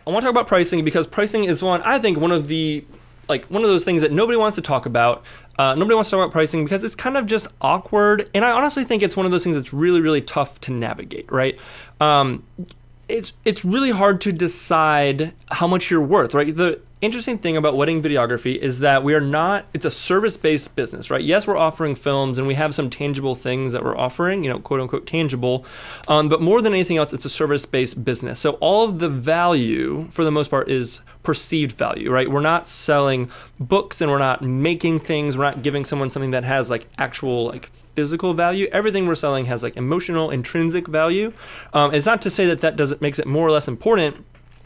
I want to talk about pricing because pricing is I think one of those things that nobody wants to talk about. Nobody wants to talk about pricing because it's kind of just awkward. And I honestly think it's one of those things that's really, really tough to navigate, right? It's really hard to decide how much you're worth, right? The interesting thing about wedding videography is that it's a service-based business, right? Yes, we're offering films and we have some tangible things that we're offering, quote unquote tangible. But more than anything else, it's a service-based business. So all of the value, for the most part, is perceived value, right? We're not selling books and we're not making things. We're not giving someone something that has actual physical value. Everything we're selling has emotional, intrinsic value. It's not to say that makes it more or less important,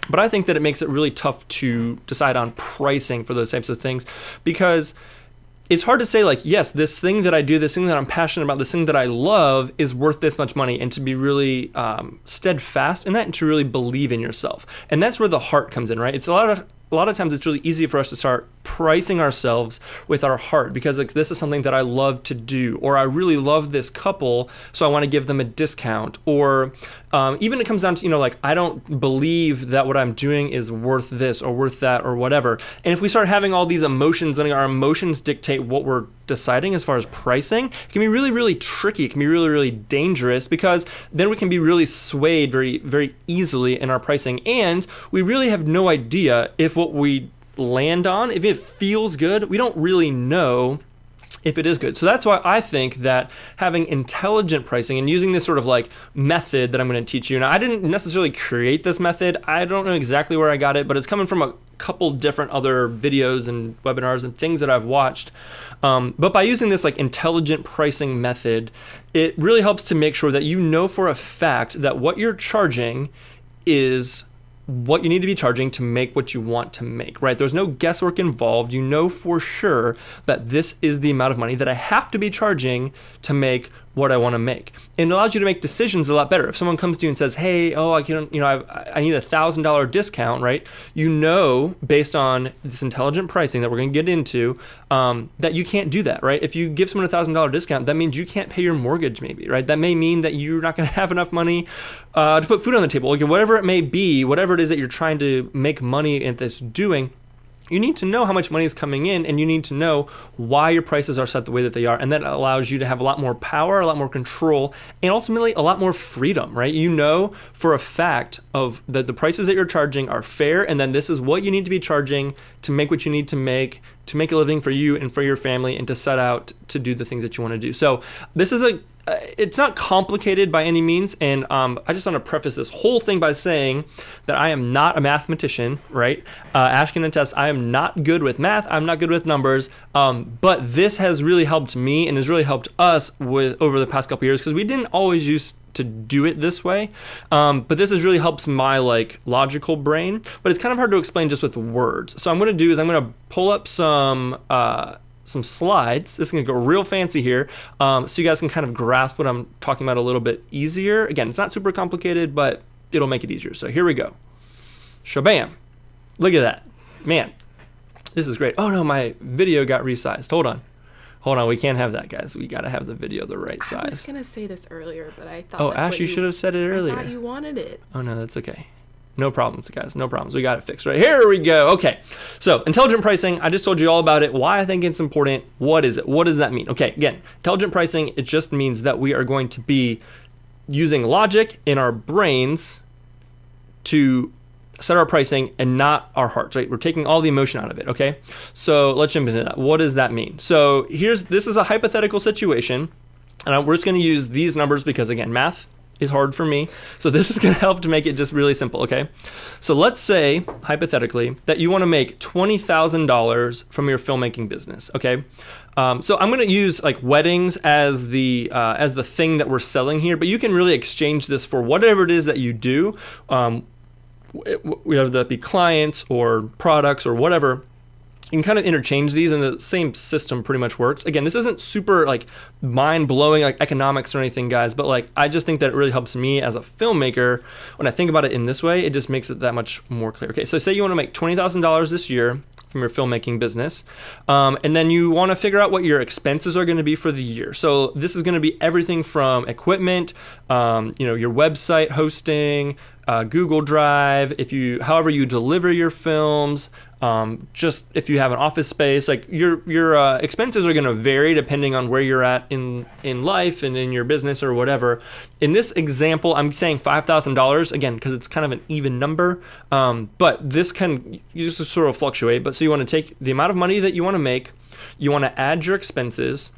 but I think that it makes it really tough to decide on pricing for those types of things because it's hard to say yes, this thing that I do, this thing that I'm passionate about, this thing that I love is worth this much money, and to be really steadfast in that and to really believe in yourself. And that's where the heart comes in, right? It's a lot of times it's really easy for us to start pricing ourselves with our heart because this is something that I love to do, or I really love this couple, so I want to give them a discount, or even it comes down to, I don't believe that what I'm doing is worth this or worth that or whatever. And if we start having all these emotions and our emotions dictate what we're deciding as far as pricing, it can be really, really tricky. It can be really, really dangerous because then we can be really swayed very, very easily in our pricing. And we really have no idea if what we land on, if it feels good, we don't really know if it is good. So that's why I think that having intelligent pricing and using this sort of method that I'm going to teach you. Now, I didn't necessarily create this method. I don't know exactly where I got it, but it's coming from a couple different other videos and webinars and things that I've watched. But by using this intelligent pricing method, it really helps to make sure that you know for a fact that what you're charging is what you need to be charging to make what you want to make, right? There's no guesswork involved. You know for sure that this is the amount of money that I have to be charging to make what I want to make. And it allows you to make decisions a lot better. If someone comes to you and says, hey, I need a $1,000 discount, right? Based on this intelligent pricing that we're going to get into, that you can't do that, right? If you give someone a $1,000 discount, that means you can't pay your mortgage maybe, right? That may mean that you're not going to have enough money to put food on the table. Whatever it may be, whatever it is that you're trying to make money at this doing, you need to know how much money is coming in, and you need to know why your prices are set the way that they are. And that allows you to have a lot more power, a lot more control, and ultimately a lot more freedom, right? You know for a fact that the prices that you're charging are fair, and then this is what you need to be charging to make what you need to make a living for you and for your family, and to set out to do the things that you want to do. So this is it's not complicated by any means, and I just want to preface this whole thing by saying that I am not a mathematician, right? Ash can attest, I am not good with math, I'm not good with numbers, but this has really helped me and has really helped us over the past couple years, because we didn't always used to do it this way, but this has really helped my logical brain, but it's kind of hard to explain just with words. So I'm going to pull up some slides. This is going to go real fancy here, so you guys can kind of grasp what I'm talking about a little bit easier. Again, it's not super complicated, but it'll make it easier. So here we go. Shabam. Look at that. Man, this is great. Oh no, my video got resized. Hold on, we can't have that, guys. We got to have the video the right size. I was going to say this earlier, but I thought Ash, you should have said it earlier. I thought you wanted it. Oh no, that's okay. No problems, guys. No problems. We got it fixed. Right, here we go. Okay. So intelligent pricing, I just told you all about it, why I think it's important. What is it? What does that mean? Okay, again, intelligent pricing, it just means that we are going to be using logic in our brains to set our pricing and not our hearts, right? We're taking all the emotion out of it, okay? So let's jump into that. What does that mean? So this is a hypothetical situation, and we're just going to use these numbers because, again, math is hard for me. So this is going to help to make it just really simple, okay? So let's say, hypothetically, that you want to make $20,000 from your filmmaking business, okay? So I'm going to use weddings as the thing that we're selling here, but you can really exchange this for whatever it is that you do. Whether that be clients or products or whatever. You can kind of interchange these, and the same system pretty much works. Again, this isn't super mind-blowing economics or anything, guys, but I just think that it really helps me as a filmmaker. When I think about it in this way, it just makes it that much more clear. Okay, so say you want to make $20,000 this year from your filmmaking business, and then you want to figure out what your expenses are going to be for the year. So this is going to be everything from equipment, your website hosting, Google Drive, however you deliver your films, just if you have an office space, like your expenses are going to vary depending on where you're at in life and in your business or whatever. In this example, I'm saying $5,000 again because it's kind of an even number, but this can just sort of fluctuate. But so you want to take the amount of money that you want to make, you want to add your expenses.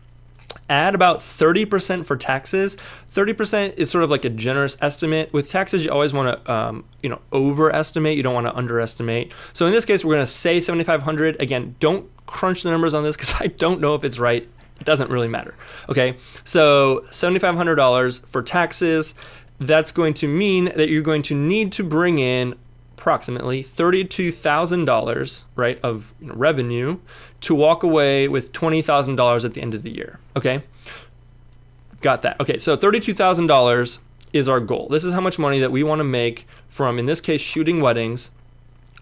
Add about 30% for taxes. 30% is sort of like a generous estimate. With taxes, you always want to, overestimate. You don't want to underestimate. So in this case, we're going to say $7,500. Again, don't crunch the numbers on this because I don't know if it's right. It doesn't really matter. Okay, so $7,500 for taxes. That's going to mean that you're going to need to bring in approximately $32,000, right, of revenue to walk away with $20,000 at the end of the year. Okay, got that. Okay, so $32,000 is our goal. This is how much money that we want to make from, in this case, shooting weddings,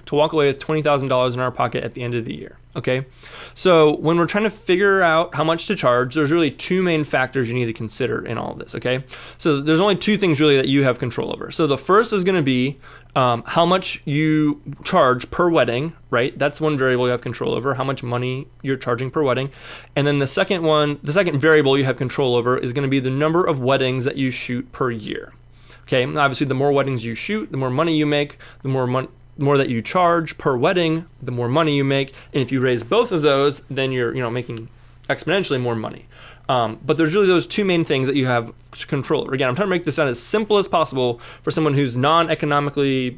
to walk away with $20,000 in our pocket at the end of the year. Okay, so when we're trying to figure out how much to charge, there's really two main factors you need to consider in all of this. Okay, so there's only two things really that you have control over. So the first is going to be how much you charge per wedding, right? That's one variable you have control over, how much money you're charging per wedding. And then the second variable you have control over is going to be the number of weddings that you shoot per year. Okay, obviously the more weddings you shoot, the more money you make, the more that you charge per wedding, the more money you make. And if you raise both of those, then you're making exponentially more money. But there's really those two main things that you have control over. Again, I'm trying to make this sound as simple as possible for someone who's non-economically,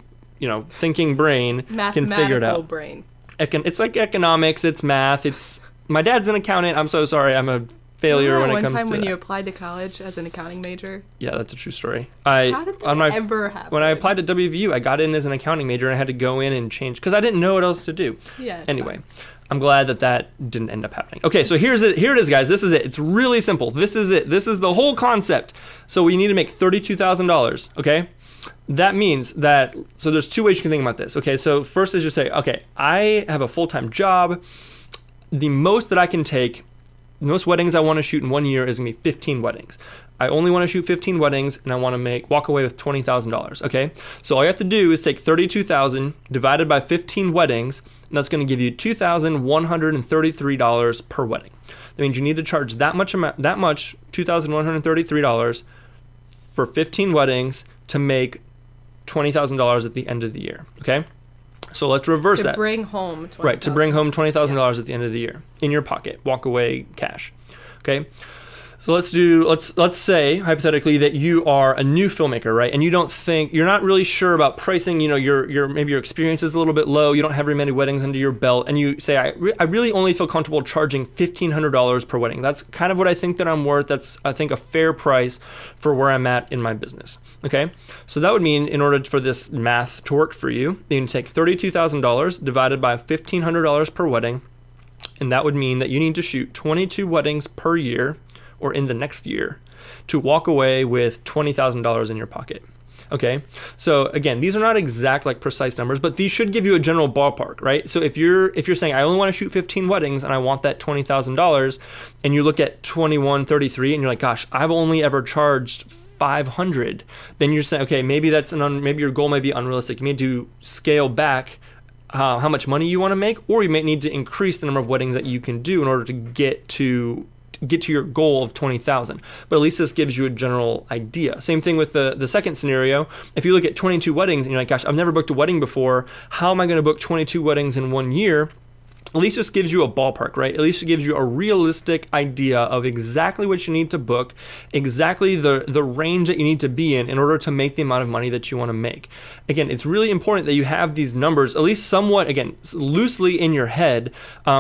thinking brain can figure it out. Brain. It's like economics, it's math, it's my dad's an accountant. I'm so sorry, I'm a failure when it comes to one time when that. you applied to college as an accounting major? Yeah, that's a true story. How did that ever happen? When I applied to WVU, I got in as an accounting major and I had to go in and change because I didn't know what else to do. Yeah. Anyway. Fine. I'm glad that didn't end up happening. Okay, so here it is, guys. This is it. It's really simple. This is it. This is the whole concept. So we need to make $32,000, okay? That means that, so there's two ways you can think about this, okay? So first is you say, okay, I have a full-time job. The most that I can take, the most weddings I want to shoot in 1 year is going to be 15 weddings. I only want to shoot 15 weddings and I want to walk away with $20,000, okay? So all you have to do is take 32,000 divided by 15 weddings, and that's going to give you $2,133 per wedding. That means you need to charge that much, $2,133 for 15 weddings to make $20,000 at the end of the year, okay? So let's reverse that. To bring home $20,000. Right, to bring home $20,000 at the end of the year in your pocket, walk away cash, okay? So let's say hypothetically that you are a new filmmaker, right? And you're not really sure about pricing. Maybe your experience is a little bit low. You don't have very many weddings under your belt, and you say, I really only feel comfortable charging $1,500 per wedding. That's kind of what I think that I'm worth. That's, I think, a fair price for where I'm at in my business. Okay, so that would mean in order for this math to work for you, you need to take $32,000 divided by $1,500 per wedding, and that would mean that you need to shoot 22 weddings per year, or in the next year, to walk away with $20,000 in your pocket. Okay, so again, these are not exact, like precise numbers, but these should give you a general ballpark, right? So if you're saying I only want to shoot 15 weddings and I want that $20,000, and you look at 2133 and you're like, gosh, I've only ever charged $500, then you're saying, okay, maybe maybe your goal may be unrealistic. You need to scale back how much money you want to make, or you may need to increase the number of weddings that you can do in order to get to your goal of 20,000. But at least this gives you a general idea. Same thing with the second scenario. If you look at 22 weddings and you're like, gosh, I've never booked a wedding before. How am I going to book 22 weddings in 1 year? At least this gives you a ballpark, right? At least it gives you a realistic idea of exactly what you need to book, exactly the range that you need to be in order to make the amount of money that you want to make. Again, it's really important that you have these numbers at least somewhat, again, loosely in your head,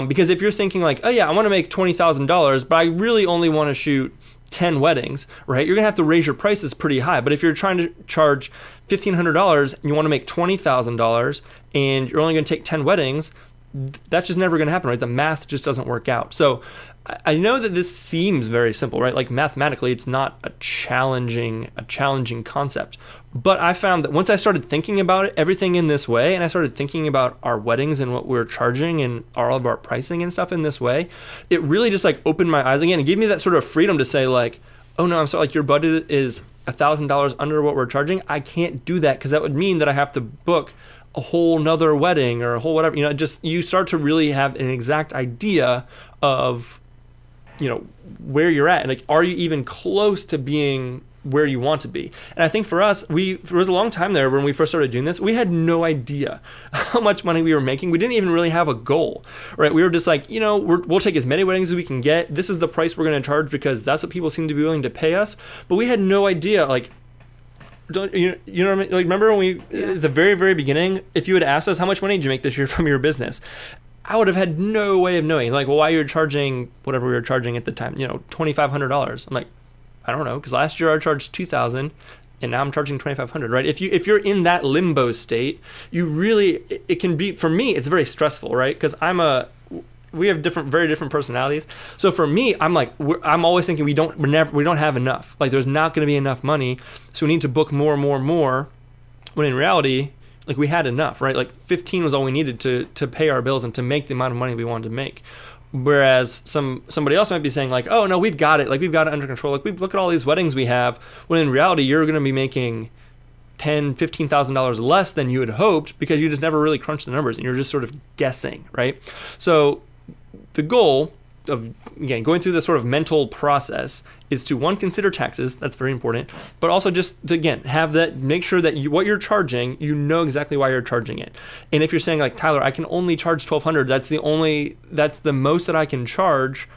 because if you're thinking like, oh yeah, I want to make $20,000, but I really only want to shoot 10 weddings, right? You're gonna have to raise your prices pretty high. But if you're trying to charge $1,500 and you want to make $20,000 and you're only gonna take 10 weddings, that's just never going to happen, right? The math just doesn't work out. So I know that this seems very simple, right? Like mathematically, it's not a challenging concept. But I found that once I started thinking about it, everything in this way, and I started thinking about our weddings and what we're charging and all of our pricing and stuff in this way, it really just like opened my eyes again and gave me that sort of freedom to say like, oh no, I'm sorry, like your budget is $1,000 under what we're charging, I can't do that because that would mean that I have to book a whole nother wedding or a whole whatever. Just you start to really have an exact idea of, where you're at. And are you even close to being where you want to be? And I think for us, there was a long time there when we first started doing this, we had no idea how much money we were making. We didn't even really have a goal, right? We were just like, we'll take as many weddings as we can get. This is the price we're going to charge because that's what people seem to be willing to pay us. But we had no idea, don't you know what I mean? Remember when at the very, very beginning, if you had asked us how much money did you make this year from your business, I would have had no way of knowing, why you're charging whatever we were charging at the time, $2,500. I'm like, I don't know, because last year I charged $2,000 and now I'm charging $2,500, right? If you're in that limbo state, it can be, for me, it's very stressful, right? Because we have very different personalities. So for me, I'm always thinking we don't have enough. There's not going to be enough money, so we need to book more and more and more. When in reality, we had enough, right? 15 was all we needed to pay our bills and to make the amount of money we wanted to make. Whereas somebody else might be saying oh no, we've got it, we've got it under control. We look at all these weddings we have. When in reality, you're going to be making $10,000-$15,000 less than you had hoped because you just never really crunched the numbers and you're just sort of guessing, right? So the goal of, again, going through this sort of mental process is to, one, consider taxes. That's very important. But also just to, again, make sure that what you're charging, you know exactly why you're charging it. And if you're saying Tyler, I can only charge $1,200, that's the most that I can charge.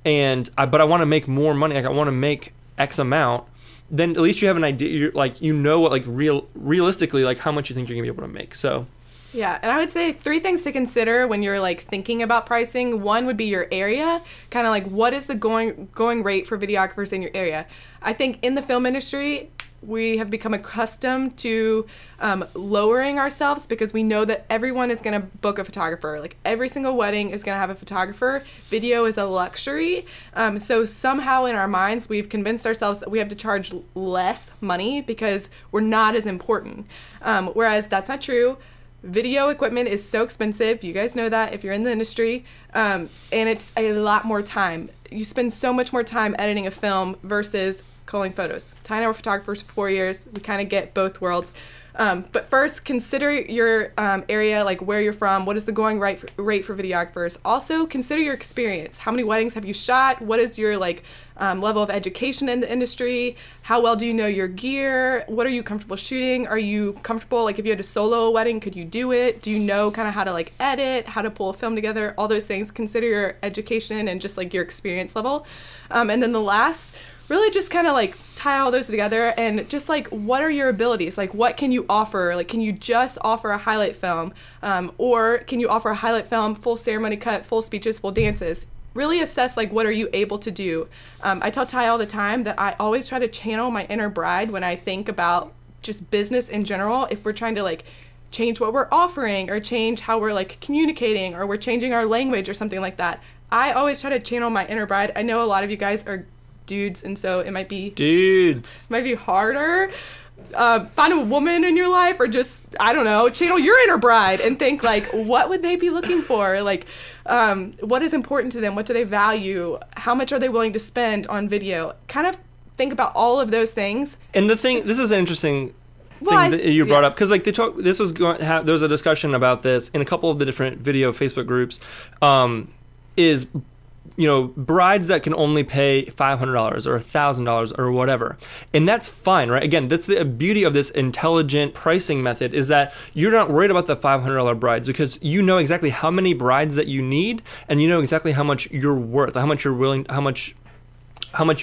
But I want to make more money. I want to make X amount. Then at least you have an idea. You're what, realistically, how much you think you're gonna be able to make. So. Yeah, and I would say 3 things to consider when you're thinking about pricing. One would be your area, kind of what is the going rate for videographers in your area. I think in the film industry, we have become accustomed to lowering ourselves because we know that everyone is going to book a photographer. Every single wedding is going to have a photographer. Video is a luxury. So somehow in our minds, we've convinced ourselves that we have to charge less money because we're not as important. Whereas that's not true. Video equipment is so expensive. You guys know that if you're in the industry. And it's a lot more time. You spend so much more time editing a film versus culling photos. Ty and I were photographers for 4 years. We kind of get both worlds. But first, consider your area, where you're from. What is the going rate for videographers? Also, consider your experience. How many weddings have you shot? What is your level of education in the industry? How well do you know your gear? What are you comfortable shooting? Are you comfortable, if you had to solo a wedding, could you do it? Do you know kind of how to edit, how to pull a film together? All those things. Consider your education and just your experience level. And then the last, really just kind of tie all those together and just what are your abilities? What can you offer? Can you just offer a highlight film? Or can you offer a highlight film, full ceremony cut, full speeches, full dances? Really assess what are you able to do? I tell Ty all the time that I always try to channel my inner bride when I think about just business in general. If we're trying to change what we're offering or change how we're communicating or we're changing our language or something like that, I always try to channel my inner bride. I know a lot of you guys are dudes, and so it might be harder. Find a woman in your life, or just, I don't know, channel your inner bride and think what would they be looking for? What is important to them? What do they value? How much are they willing to spend on video? Kind of think about all of those things. And this is an interesting thing that you brought up, because there was a discussion about this in a couple of the different video Facebook groups. Is brides that can only pay $500 or $1,000 or whatever. And that's fine, right? Again, that's the beauty of this intelligent pricing method, is that you're not worried about the $500 brides because you know exactly how many brides that you need, and you know exactly how much you're worth, how much you're willing, how much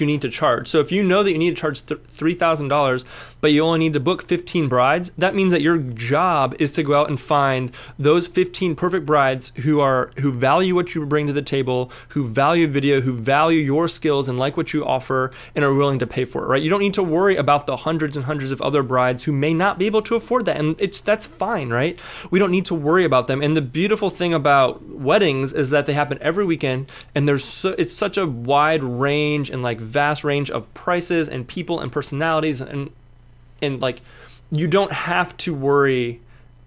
you need to charge. So if you know that you need to charge $3,000, but you only need to book 15 brides, that means that your job is to go out and find those 15 perfect brides who value what you bring to the table, who value video, who value your skills and like what you offer and are willing to pay for it, right? You don't need to worry about the hundreds and hundreds of other brides who may not be able to afford that, and that's fine, right? We don't need to worry about them. And the beautiful thing about weddings is that they happen every weekend, and it's such a wide range and vast range of prices and people and personalities, and you don't have to worry.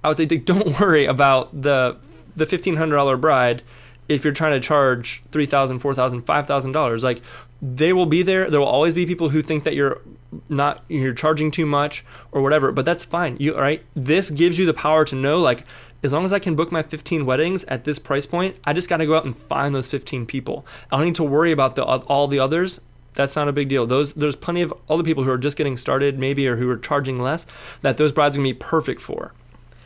I would say don't worry about the $1,500 bride if you're trying to charge $3,000, $4,000, $5,000. They will be there. There will always be people who think that you're not, you're charging too much or whatever, but that's fine. All right. This gives you the power to know, like, as long as I can book my 15 weddings at this price point, I just got to go out and find those 15 people. I don't need to worry about all the others. That's not a big deal. There's plenty of other people who are just getting started maybe, or who are charging less, that those brides are going to be perfect for.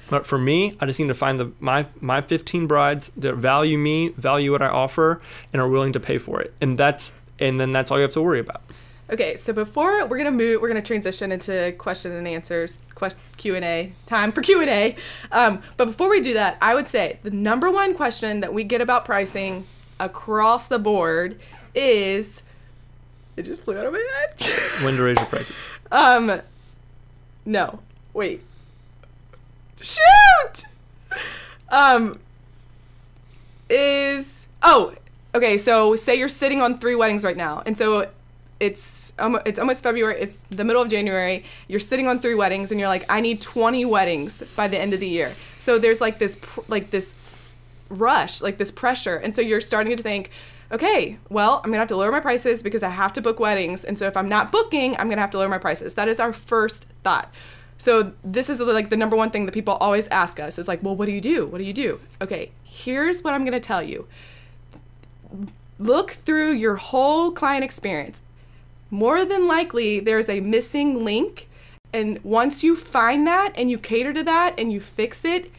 But for me, I just need to find my 15 brides that value me, value what I offer, and are willing to pay for it. And then that's all you have to worry about. Okay, so before we're gonna transition into question and answers, Q&A, time for Q&A. But before we do that, I would say the number one question that we get about pricing across the board is, it just flew out of my head. When to raise your prices. No, wait. Shoot! Okay, so say you're sitting on 3 weddings right now, and so it's almost February, it's the middle of January, you're sitting on 3 weddings, and you're like, I need 20 weddings by the end of the year. So there's like this rush, like this pressure, and so you're starting to think, okay, well, I'm gonna have to lower my prices because I have to book weddings, and so if I'm not booking, I'm gonna have to lower my prices. That is our first thought. So this is like the number one thing that people always ask us is like, well, what do you do? What do you do? Okay, here's what I'm gonna tell you. Look through your whole client experience. More than likely, there's a missing link, and once you find that and you cater to that and you fix it,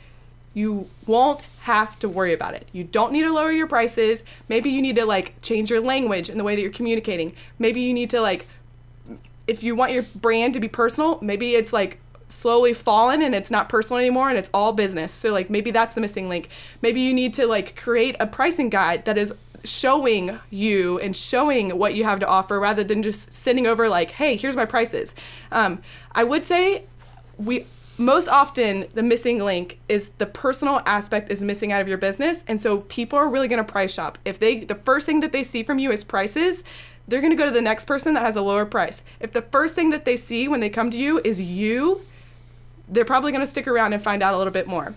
you won't have to worry about it. You don't need to lower your prices. Maybe you need to like change your language and the way that you're communicating. Maybe you need to like, if you want your brand to be personal, maybe it's like slowly fallen and it's not personal anymore and it's all business. So like maybe that's the missing link. Maybe you need to like create a pricing guide that is showing you and showing what you have to offer rather than just sending over like, hey, here's my prices. I would say most often the missing link is the personal aspect is missing out of your business, and so people are really going to price shop. If the first thing that they see from you is prices, they're going to go to the next person that has a lower price. If the first thing that they see when they come to you is you, they're probably going to stick around and find out a little bit more.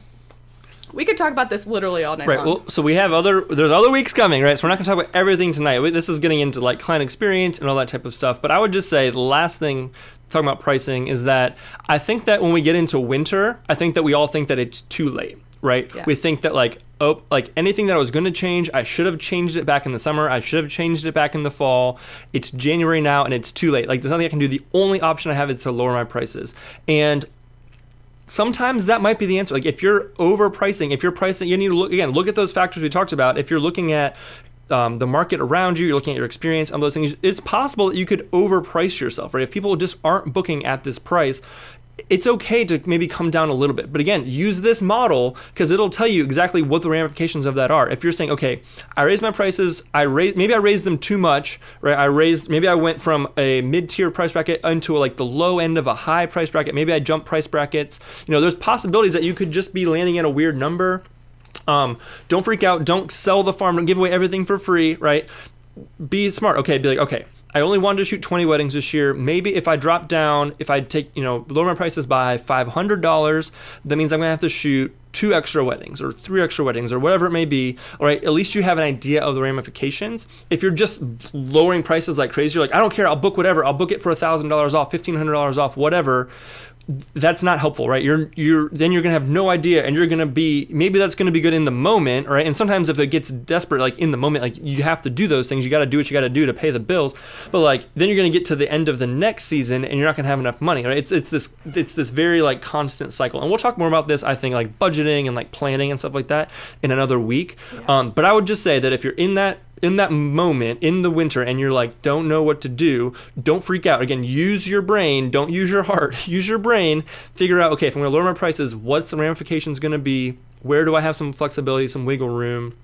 We could talk about this literally all night long. Right. Well, so we have there's other weeks coming, right? So we're not going to talk about everything tonight. This is getting into like client experience and all that type of stuff. But I would just say the last thing talking about pricing is that I think that when we get into winter, I think that we all think that it's too late, right? Yeah. We think that like anything that I was going to change, I should have changed it back in the summer. I should have changed it back in the fall. It's January now and it's too late. Like there's nothing I can do. The only option I have is to lower my prices. And sometimes that might be the answer. Like if you're overpricing, you need to look at those factors we talked about. If you're looking at the market around you, you're looking at your experience on those things, it's possible that you could overprice yourself, right? If people just aren't booking at this price, it's okay to maybe come down a little bit. But again, use this model because it'll tell you exactly what the ramifications of that are. If you're saying, okay, I raised my prices, maybe I raised them too much, right? Maybe I went from a mid-tier price bracket into like the low end of a high price bracket. Maybe I jumped price brackets. There's possibilities that you could just be landing at a weird number. Don't freak out. Don't sell the farm. Don't give away everything for free, right? Be smart. Okay, be like, okay, I only wanted to shoot 20 weddings this year. Maybe if I drop down, if I take, lower my prices by $500, that means I'm going to have to shoot 2 extra weddings or 3 extra weddings or whatever it may be. All right, at least you have an idea of the ramifications. If you're just lowering prices like crazy, you're like, I don't care. I'll book whatever. I'll book it for $1,000 off, $1,500 off, whatever. That's not helpful, right? Then you're gonna have no idea, and you're gonna be, maybe that's gonna be good in the moment, right? And sometimes if it gets desperate, like in the moment, like you have to do those things, you gotta do what you gotta do to pay the bills. But like then you're gonna get to the end of the next season, and you're not gonna have enough money, right? It's this very like constant cycle, and we'll talk more about this, I think, like budgeting and like planning and stuff like that in another week. Yeah. But I would just say that if you're in that moment in the winter and you're like don't know what to do, don't freak out. Again, use your brain, don't use your heart. Use your brain, figure out, okay, if I'm going to lower my prices, what's the ramifications going to be? Where do I have some flexibility, some wiggle room?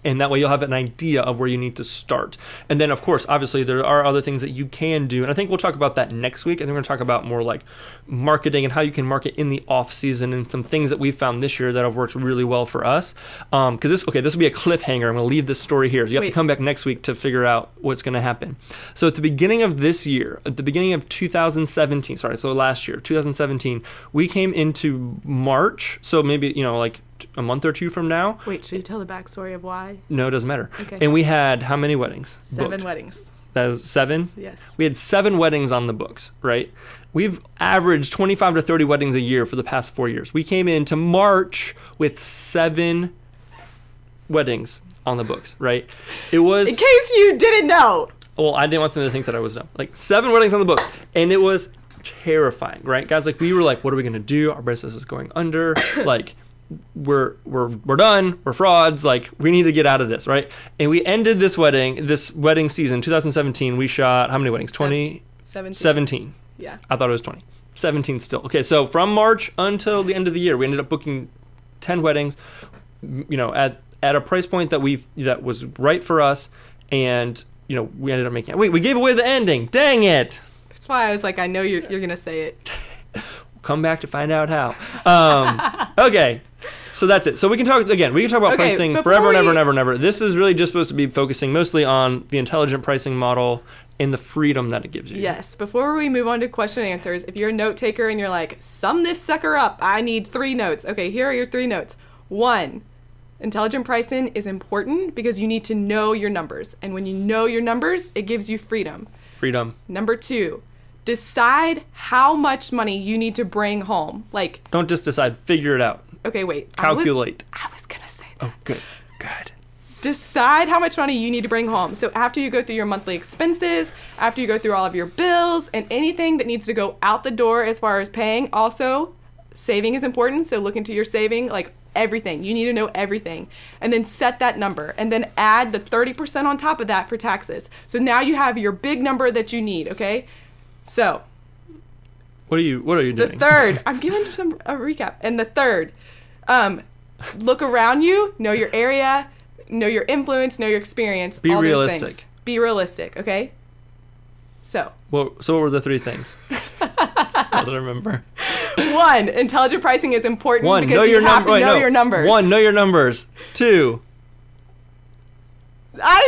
And that way you'll have an idea of where you need to start. And then, of course, obviously, there are other things that you can do. And I think we'll talk about that next week. And then we're going to talk about more like marketing and how you can market in the off season and some things that we found this year that have worked really well for us. Because this will be a cliffhanger. I'm going to leave this story here. So you have to come back next week to figure out what's going to happen. So at the beginning of this year, at the beginning of 2017, so last year, 2017, we came into March. So maybe, like a month or 2 from now. Wait, should you tell the backstory of why? No, it doesn't matter. Okay. And we had how many weddings? 7 weddings. That was 7? Yes. We had 7 weddings on the books, right? We've averaged 25 to 30 weddings a year for the past 4 years. We came into March with 7 weddings on the books, right? It was... In case you didn't know. Well, I didn't want them to think that I was dumb. Like 7 weddings on the books. And it was terrifying, right? Guys, like we were like, what are we going to do? Our business is going under. Like... We're done. We're frauds. Like we need to get out of this, right? And we ended this wedding season, 2017. We shot how many weddings? 17. Yeah. I thought it was 20. 17 still. Okay, so from March until the end of the year, we ended up booking 10 weddings. You know, at a price point that was right for us, and you know we ended up making. Wait, we gave away the ending. Dang it! That's why I was like, I know you're gonna say it. Come back to find out how. Okay. So that's it. So we can talk about pricing forever and ever and ever and ever. This is really just supposed to be focusing mostly on the intelligent pricing model and the freedom that it gives you. Yes. Before we move on to question and answers, if you're a note taker and you're like, sum this sucker up, I need 3 notes. Okay, here are your 3 notes. 1, intelligent pricing is important because you need to know your numbers. And when you know your numbers, it gives you freedom. Number 2, decide how much money you need to bring home. Like, don't just decide, figure it out. Okay, wait. Calculate. I was gonna say that. Oh, good. Decide how much money you need to bring home. So after you go through your monthly expenses, after you go through all of your bills and anything that needs to go out the door as far as paying, also saving is important. So look into your saving, like everything. You need to know everything. And then set that number and then add the 30% on top of that for taxes. So now you have your big number that you need, okay? So what are you doing? The third, I'm giving a recap. And the third, look around you, know your area, know your influence, know your experience. Be all realistic. Those things. Be realistic, okay? So what were the 3 things? I don't remember. 1, intelligent pricing is important 1, because you have to know your numbers. 1, know your numbers. 2. Dang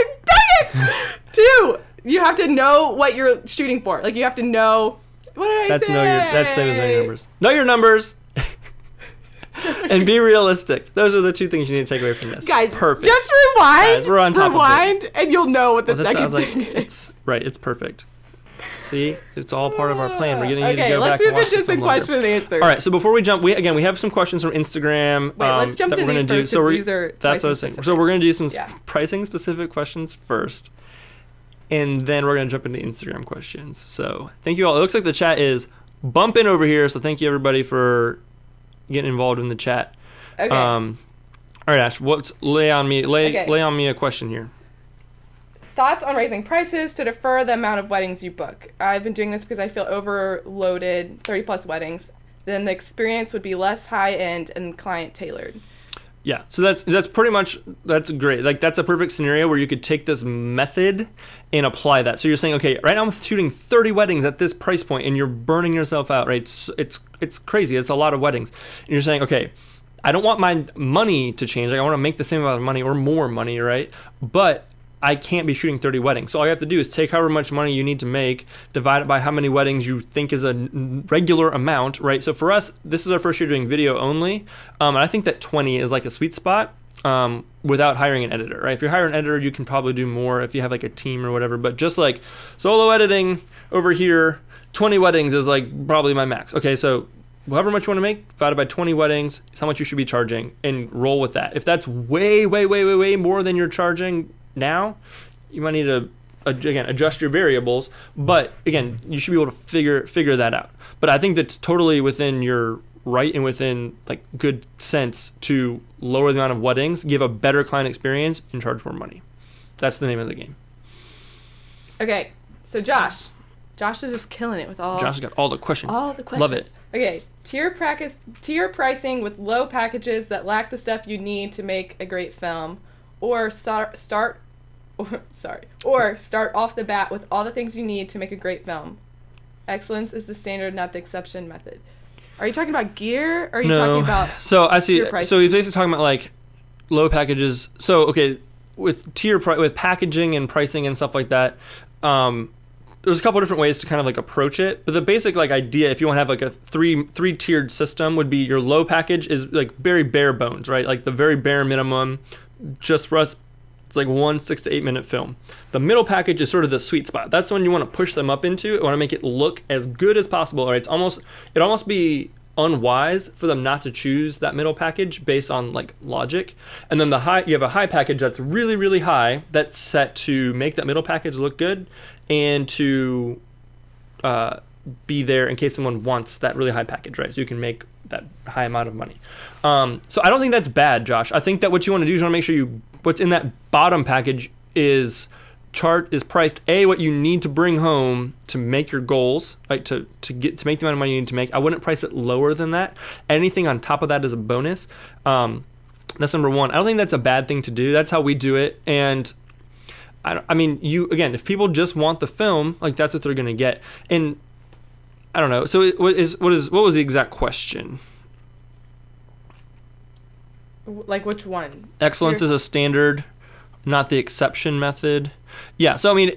it! 2, you have to know what you're shooting for. Like you have to know. What did I say? That's same as know your numbers. Know your numbers. And be realistic. Those are the 2 things you need to take away from this. Guys, perfect. Just rewind. Guys, we're on top rewind, of it. And you'll know what the second thing is. It's right. It's perfect. See, it's all part of our plan. We're getting you to go back and watch. Okay, let's move into some question and answers. All right. So before we jump, we have some questions from Instagram. Wait, let's jump into these first. So these are that's what I was saying. So we're gonna do some pricing specific questions first. And then we're going to jump into Instagram questions. So thank you all. It looks like the chat is bumping over here. So thank you, everybody, for getting involved in the chat. Okay. All right, Ash, lay on me a question here. Thoughts on raising prices to defer the amount of weddings you book. I've been doing this because I feel overloaded, 30-plus weddings. Then the experience would be less high-end and client-tailored. Yeah, so that's pretty much, that's great. Like that's a perfect scenario where you could take this method and apply that. So you're saying, okay, right now I'm shooting 30 weddings at this price point and you're burning yourself out, right? It's crazy. It's a lot of weddings. And you're saying, okay, I don't want my money to change. Like I want to make the same amount of money or more money, right? But I can't be shooting 30 weddings. So all you have to do is take however much money you need to make, divide it by how many weddings you think is a regular amount, right? So for us, this is our first year doing video only. And I think that 20 is like a sweet spot without hiring an editor, right? If you hire an editor, you can probably do more if you have like a team or whatever. But just like solo editing over here, 20 weddings is like probably my max. Okay, so however much you want to make, divided by 20 weddings, is how much you should be charging, and roll with that. If that's way more than you're charging now, you might need to again adjust your variables, but again you should be able to figure that out. But I think that's totally within your right and within like good sense to lower the amount of weddings, give a better client experience, and charge more money. That's the name of the game. Okay, so Josh is just killing it with all. Josh has got all the questions. Love it. Okay, tier pricing with low packages that lack the stuff you need to make a great film, or start off the bat with all the things you need to make a great film. Excellence is the standard, not the exception method. Are you talking about gear? Or are you talking about so I see. So he's basically talking about like low packages. So okay, with with packaging and pricing and stuff like that. There's a couple different ways to kind of like approach it, but the basic like idea, if you want to have like a three tiered system, would be your low package is like very bare bones, right? Like the very bare minimum. Just for us, it's It's like 1 6 to 8 minute film. The middle package is sort of the sweet spot. That's when you want to push them up into. You want to make it look as good as possible. Right? It'd almost be unwise for them not to choose that middle package based on like logic. And then you have a high package that's really, really high that's set to make that middle package look good and to be there in case someone wants that really high package, right? So you can make that high amount of money. So I don't think that's bad, Josh. I think that what you want to do is you want to make sure what's in that bottom package is priced what you need to bring home to make your goals, right? To make the amount of money you need to make. I wouldn't price it lower than that. Anything on top of that is a bonus. That's number one. I don't think that's a bad thing to do. That's how we do it. And I mean, if people just want the film, like that's what they're going to get. And I don't know. So what was the exact question? Like which one? Excellence is a standard, not the exception method. Yeah. So I mean,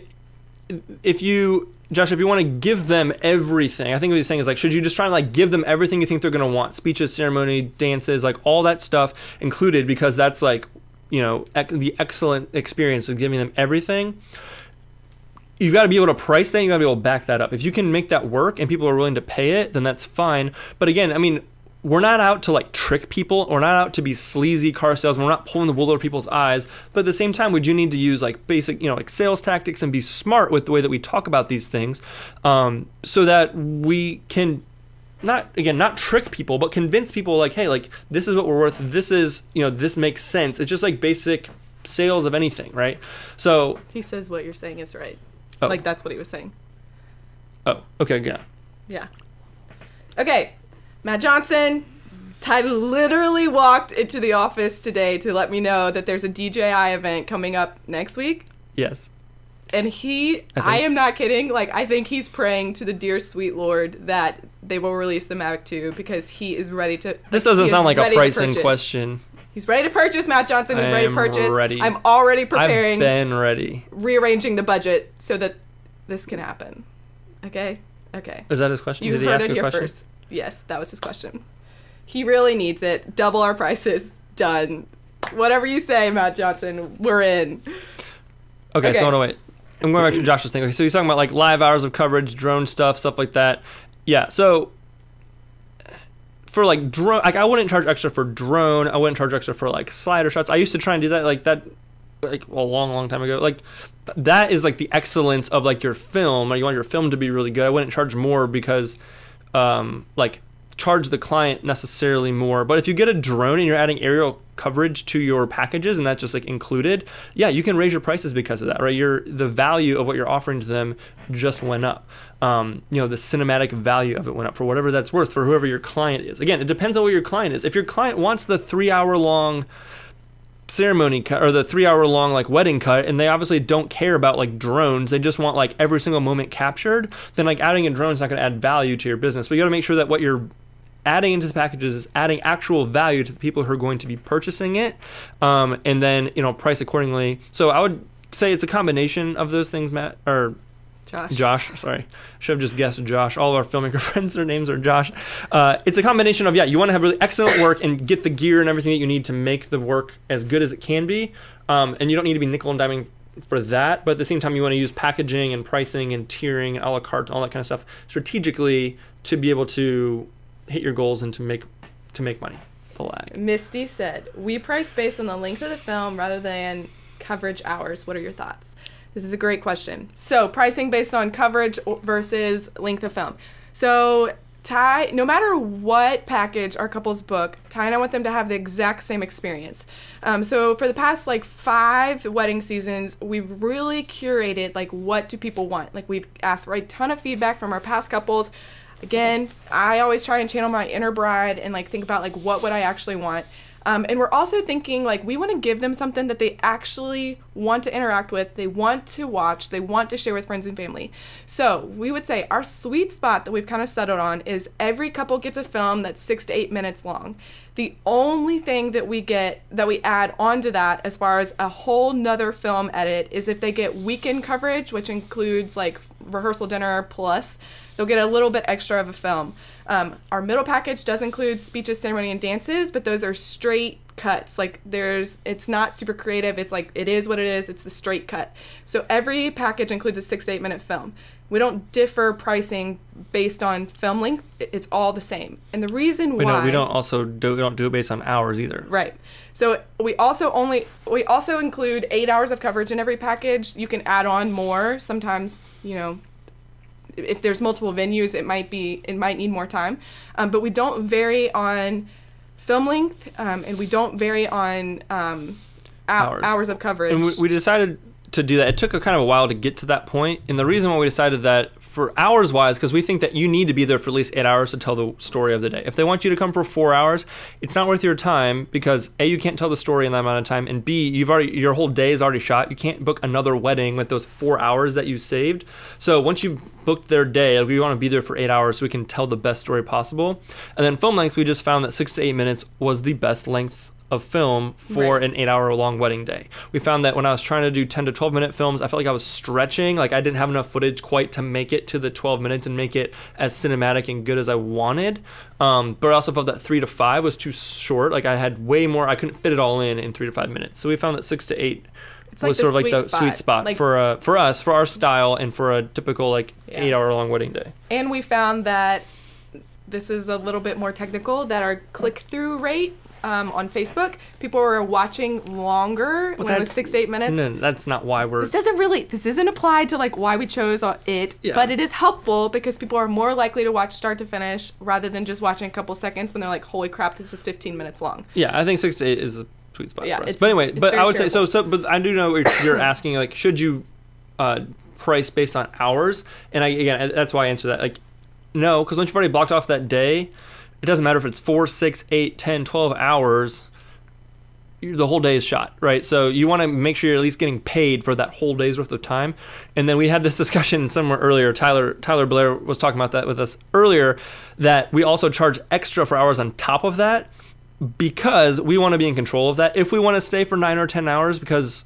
Josh, if you want to give them everything, I think what he's saying is like, should you just try and like give them everything you think they're going to want? Speeches, ceremony, dances, like all that stuff included, because that's like, the excellent experience of giving them everything. You've got to be able to price that. You got to be able to back that up. If you can make that work and people are willing to pay it, then that's fine. But again, I mean, we're not out to like trick people. We're not out to be sleazy car salesmen. We're not pulling the wool over people's eyes. But at the same time, we do need to use like basic, like sales tactics and be smart with the way that we talk about these things, so that we can not trick people, but convince people like, hey, like this is what we're worth. This is, this makes sense. It's just like basic sales of anything, right? So he says what you're saying is right. Oh. Like that's what he was saying. Oh, okay, yeah. Yeah. Okay, Matt Johnson. Ty literally walked into the office today to let me know that there's a DJI event coming up next week. Yes. And I am not kidding, like I think he's praying to the dear sweet Lord that they will release the Mavic 2 because he is ready to... This doesn't sound like a pricing question. He's ready to purchase, Matt Johnson. He's ready to purchase. Ready. I'm already preparing. I've been ready. Rearranging the budget so that this can happen. Okay? Okay. Is that his question? You Did he heard ask it a here question? first. Yes, that was his question. He really needs it. Double our prices. Done. Whatever you say, Matt Johnson, we're in. Okay. So wait. I'm going back to Josh's thing. Okay, so he's talking about like live hours of coverage, drone stuff like that. Yeah, so for like drone, like I wouldn't charge extra for drone. I wouldn't charge extra for like slider shots. I used to try and do that like a long time ago. Like that is like the excellence of like your film. Or you want your film to be really good. I wouldn't charge more because charge the client necessarily more. But if you get a drone and you're adding aerial coverage to your packages and that's just like included, yeah, you can raise your prices because of that, right? The value of what you're offering to them just went up. The cinematic value of it went up for whatever that's worth for whoever your client is. Again, it depends on what your client is. If your client wants the 3-hour long ceremony cut or the 3-hour long like wedding cut and they obviously don't care about like drones, they just want like every single moment captured, then like adding a drone is not going to add value to your business. But you got to make sure that what you're adding into the packages is adding actual value to the people who are going to be purchasing it, and then price accordingly. So I would say it's a combination of those things, Matt, or Josh, sorry. Should have just guessed Josh. All of our filmmaker friends, their names are Josh. It's a combination of, you want to have really excellent work and get the gear and everything that you need to make the work as good as it can be. And you don't need to be nickel and diming for that. But at the same time, you want to use packaging and pricing and tiering and a la carte, all that kind of stuff strategically to be able to hit your goals and to make money. The lag. Misty said, we price based on the length of the film rather than coverage hours. What are your thoughts? This is a great question. So pricing based on coverage versus length of film. So Ty, no matter what package our couples book, Ty and I want them to have the exact same experience. So for the past 5 wedding seasons, we've really curated what do people want. We've asked for a ton of feedback from our past couples. Again, I always try and channel my inner bride and think about what would I actually want. And we're also thinking we want to give them something that they actually want to interact with, they want to watch, they want to share with friends and family. So we would say our sweet spot that we've kind of settled on is every couple gets a film that's 6 to 8 minutes long. The only thing that we add onto that as far as a whole nother film edit is if they get weekend coverage, which includes rehearsal dinner plus, they'll get a little bit extra of a film. Our middle package does include speeches, ceremony, and dances, but those are straight cuts. Like it's not super creative. It's like, it is what it is. It's the straight cut. So every package includes a 6 to 8 minute film. We don't differ pricing based on film length. It's all the same. And the reason why we don't do it based on hours either. Right. So we also include 8 hours of coverage in every package. You can add on more. Sometimes, you know, if there's multiple venues, it might need more time. But we don't vary on film length, and we don't vary on hours of coverage. And we decided to do that. It took a kind of a while to get to that point, and the reason why we decided that for hours wise, because we think that you need to be there for at least 8 hours to tell the story of the day. If they want you to come for 4 hours, it's not worth your time, because A, you can't tell the story in that amount of time, and B, your whole day is already shot. You can't book another wedding with those 4 hours that you saved. So once you've booked their day, we want to be there for 8 hours so we can tell the best story possible. And then film length, we just found that 6 to 8 minutes was the best length of film for an 8 hour long wedding day. We found that when I was trying to do 10 to 12 minute films, I felt like I was stretching, like I didn't have enough footage quite to make it to the 12 minutes and make it as cinematic and good as I wanted. But I also felt that 3 to 5 was too short. Like I had way more, I couldn't fit it all in 3 to 5 minutes. So we found that 6 to 8 was sort of like the sweet spot like, for us, for our style, and for a typical 8 hour long wedding day. And we found that this is a little bit more technical, that our click-through rate on Facebook, people were watching longer when it was 6 to 8 minutes. No, that's not why we're... This isn't applied to why we chose it, but it is helpful because people are more likely to watch start to finish rather than just watching a couple seconds when they're like, holy crap, this is 15 minutes long. Yeah, I think 6 to 8 is a sweet spot for us. But anyway, I would say, but I do know you're asking, should you price based on hours? And again, that's why I answer that. No, because once you've already blocked off that day, it doesn't matter if it's 4, 6, 8, 10, 12 hours, the whole day is shot, right? So you want to make sure you're at least getting paid for that whole day's worth of time. And then we had this discussion somewhere earlier. Tyler Blair was talking about that with us earlier, that we also charge extra for hours on top of that because we want to be in control of that. If we want to stay for 9 or 10 hours because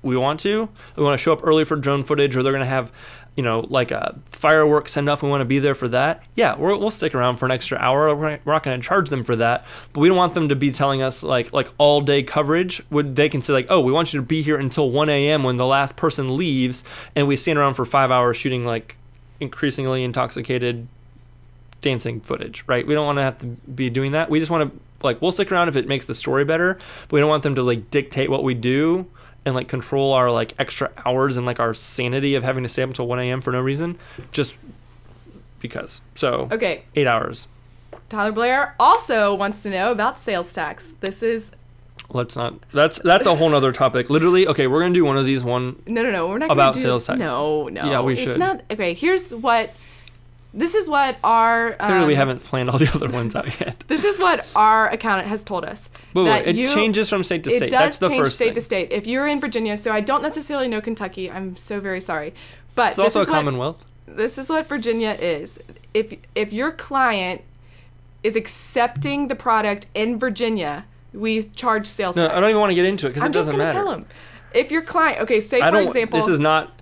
we want to show up early for drone footage, or they're going to have a fireworks send off, we want to be there for that. Yeah, we'll stick around for an extra hour. We're not going to charge them for that, but we don't want them to be telling us like all day coverage. They can say oh, we want you to be here until 1 a.m. when the last person leaves, and we stand around for 5 hours shooting increasingly intoxicated dancing footage, right? We don't want to have to be doing that. We just want to we'll stick around if it makes the story better, but we don't want them to dictate what we do and control our extra hours and our sanity of having to stay up until 1 a.m. for no reason, just because. So okay, 8 hours. Tyler Blair also wants to know about sales tax. This is... Let's not. That's a whole nother topic. Literally, okay, we're gonna do one of these. No, we're not about sales tax. No. Yeah, we should. It's not. Okay, this is what our... Clearly we haven't planned all the other ones out yet. This is what our accountant has told us. But it changes from state to state. That's the first thing. It does change state to state. If you're in Virginia, so I don't necessarily know Kentucky. I'm so very sorry. But it's also a Commonwealth. This is what Virginia is. If your client is accepting the product in Virginia, we charge sales tax. No, I don't even want to get into it because it doesn't matter. I'm just going to tell him. If your client... Okay, say for example... This is not...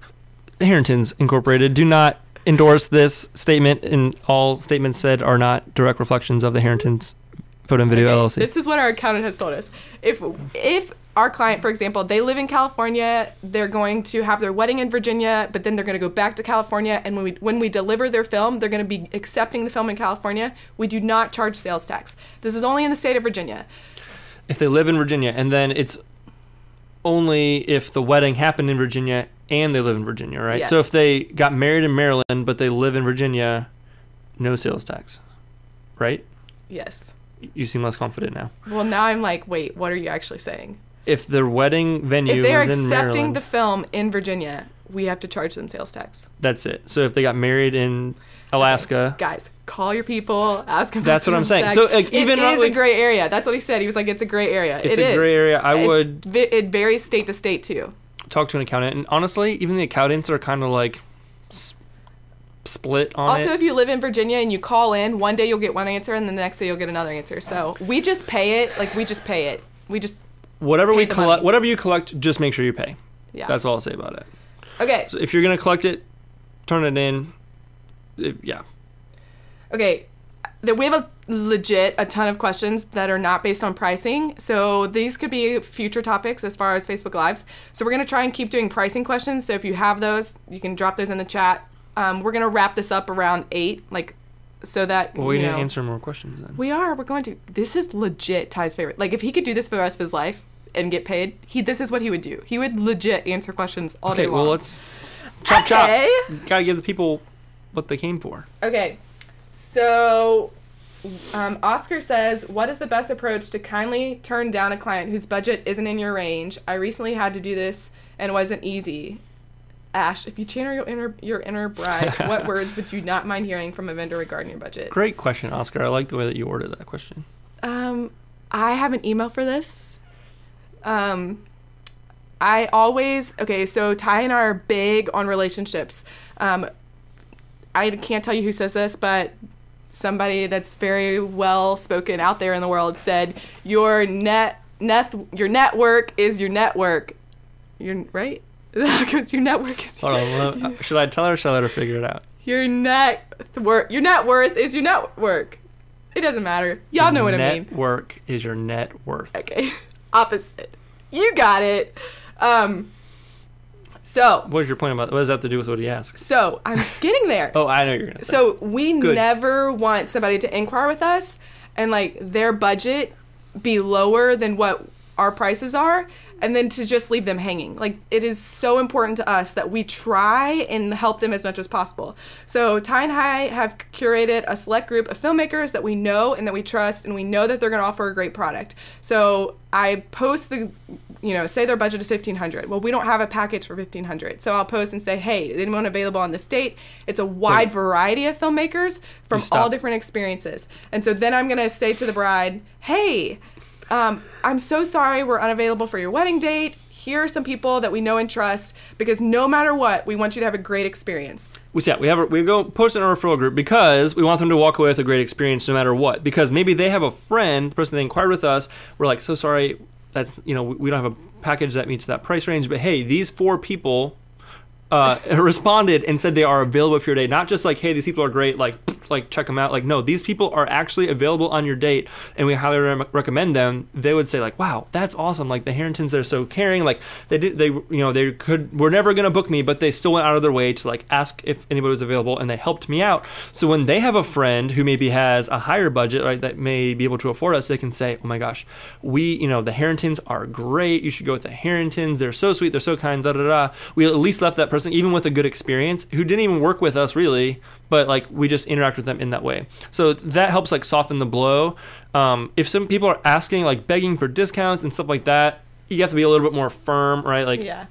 Harrington's Incorporated. Do not endorse this statement, and all statements said are not direct reflections of the Harrington's Photo and Video LLC. This is what our accountant has told us. If our client, for example, they live in California, they're going to have their wedding in Virginia, but then they're going to go back to California, and when we deliver their film, they're going to be accepting the film in California, we do not charge sales tax. This is only in the state of Virginia. If they live in Virginia, and then it's only if the wedding happened in Virginia and they live in Virginia, right? Yes. So if they got married in Maryland but they live in Virginia, no sales tax, right? Yes. You seem less confident now. Well, now I'm like, wait, what are you actually saying? If their wedding venue if they are was in Maryland, accepting the film in Virginia, we have to charge them sales tax. That's it. So if they got married in Alaska, guys, call your people, ask them. That's what I'm saying. Tax. So even it is a gray area. That's what he said. He was like, it's a gray area. It's a gray area. It varies state to state too. Talk to an accountant, and honestly, even the accountants are kind of split on it. Also, if you live in Virginia and you call in, one day you'll get one answer, and then the next day you'll get another answer. So we just pay it. We just pay it. We just whatever we collect, whatever you collect, just make sure you pay. Yeah, that's all I'll say about it. Okay. So if you're gonna collect it, turn it in. Yeah. Okay. that we have a ton of questions that are not based on pricing. So these could be future topics as far as Facebook Lives. So we're going to try and keep doing pricing questions. So if you have those, you can drop those in the chat. We're going to wrap this up around 8, like, so that, Well, we need to answer more questions then. We're going to. This is legit Ty's favorite. Like, if he could do this for the rest of his life and get paid, this is what he would do. He would legit answer questions all day long. Okay, well, let's chop. Gotta give the people what they came for. Okay. So, Oscar says, what is the best approach to kindly turn down a client whose budget isn't in your range? I recently had to do this and it wasn't easy. Ash, if you channel your inner bride, what words would you not mind hearing from a vendor regarding your budget? Great question, Oscar. I like the way that you worded that question. I have an email for this. So Ty and I are big on relationships. I can't tell you who says this, but somebody that's very well spoken out there in the world said, your network is your network. You're right? Because your network is your Hold on. Should I tell her or should I let her figure it out? Your net worth is your network. It doesn't matter. Y'all know what I mean. Network is your net worth. Okay. Opposite. You got it. So. What is your point about what does that have to do with what he asked? So, I'm getting there. Oh, I know what you're going to say. So, we never want somebody to inquire with us and, like, their budget be lower than what our prices are, and then to just leave them hanging. Like, it is so important to us that we try and help them as much as possible. So Ty and I have curated a select group of filmmakers that we know and that we trust, and we know that they're going to offer a great product. So I post say their budget is $1,500. Well, we don't have a package for $1,500. So I'll post and say, hey, is anyone available on this date? It's a wide variety of filmmakers from all different experiences. And so then I'm going to say to the bride, hey, I'm so sorry we're unavailable for your wedding date. Here are some people that we know and trust, because no matter what, we want you to have a great experience. We go post in our referral group because we want them to walk away with a great experience no matter what. Because maybe they have a friend, the person they inquired with us, we're like, so sorry, that's we don't have a package that meets that price range, but hey, these 4 people responded and said they are available for your date. Not just like, hey, these people are great, like check them out. Like, no, these people are actually available on your date, and we highly recommend them. They would say like, wow, that's awesome. Like the Harringtons, they're so caring. Like were never gonna book me, but they still went out of their way to like ask if anybody was available, and they helped me out. So when they have a friend who maybe has a higher budget, right, that may be able to afford us, they can say, oh my gosh, the Harringtons are great. You should go with the Harringtons. They're so sweet. They're so kind. Da da da. We at least left that person even with a good experience who didn't even work with us really, but like we just interact with them in that way. So that helps like soften the blow. If some people are asking, like begging for discounts and stuff like that, you have to be a little bit more firm, right? Like, yeah.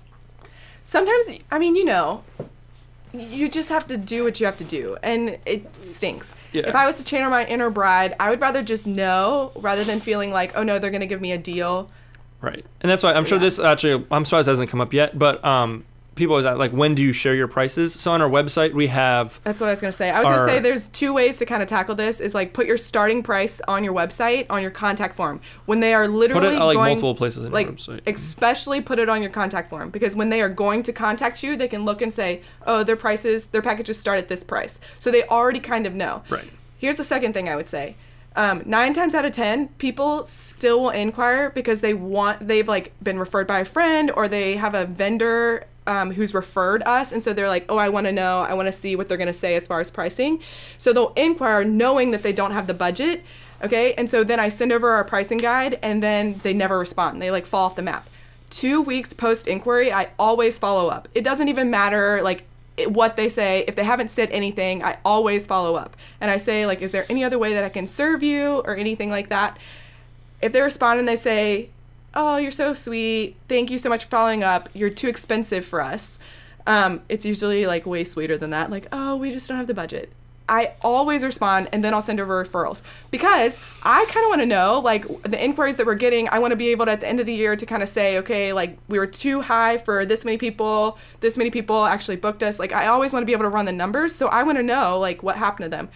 Sometimes, you just have to do what you have to do, and it stinks. Yeah. If I was to channel my inner bride, I would rather just know rather than feeling like, oh no, they're going to give me a deal. Right. And that's why I'm sure this actually, I'm surprised it hasn't come up yet, but people always ask, like, when do you share your prices? So on our website, we have... That's what I was going to say. I was going to say there's 2 ways to kind of tackle this, is like put your starting price on your website, on your contact form. When they are literally put it on multiple places on your website. Especially put it on your contact form, because when they are going to contact you, they can look and say, oh, their packages start at this price. So they already kind of know. Right. Here's the second thing I would say. 9 times out of 10, people still will inquire because they've like been referred by a friend, or they have a vendor who's referred us, and so they're like, oh, I want to know, I want to see what they're going to say as far as pricing. So they'll inquire knowing that they don't have the budget, okay? And so then I send over our pricing guide, and then they never respond. They like fall off the map. 2 weeks post inquiry, I always follow up. It doesn't even matter like what they say. If they haven't said anything, I always follow up, and I say like, is there any other way that I can serve you or anything like that? If they respond and they say, oh, you're so sweet, thank you so much for following up, you're too expensive for us, it's usually like way sweeter than that, like, oh, we just don't have the budget. I always respond, and then I'll send over referrals, because I kind of want to know, like, the inquiries that we're getting. I want to be able to, at the end of the year, to kind of say, okay, like, we were too high for this many people actually booked us. Like, I always want to be able to run the numbers, so I want to know, like, what happened to them.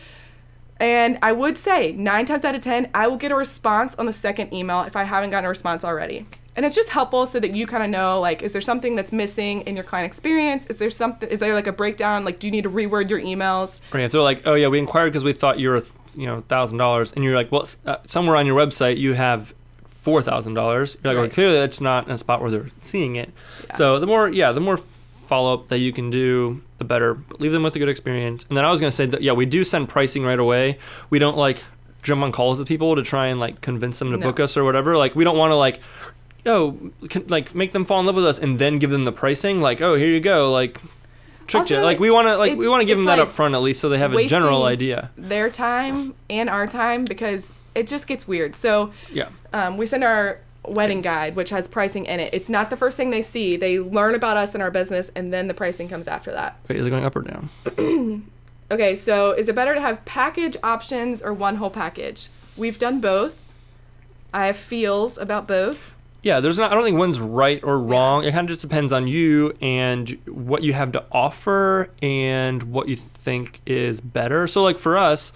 And I would say 9 times out of 10, I will get a response on the second email if I haven't gotten a response already. And it's just helpful so that you kind of know, like, is there something that's missing in your client experience? Is there like a breakdown? Like, do you need to reword your emails? Or if they're like, oh yeah, we inquired because we thought you were $1,000, and you're like, well, somewhere on your website you have $4,000. You're like, well, clearly that's not in a spot where they're seeing it. Yeah. So the more follow-up that you can do, the better. Leave them with a good experience. And then I was going to say that, we do send pricing right away. We don't like jump on calls with people to try and like convince them to book us or whatever. Like, we don't want to like make them fall in love with us and then give them the pricing. Like, oh, here you go. Like, tricked you. Like, we want to give them that up front at least, so they have a general idea. Their time and our time, because it just gets weird. So we send our wedding guide, which has pricing in it. It's not the first thing they see. They learn about us and our business, and then the pricing comes after that. Wait, is it going up or down? Okay, so is it better to have package options or one whole package? We've done both. I have feels about both. Yeah, I don't think one's right or wrong. It kind of just depends on you and what you have to offer and what you think is better. So like for us,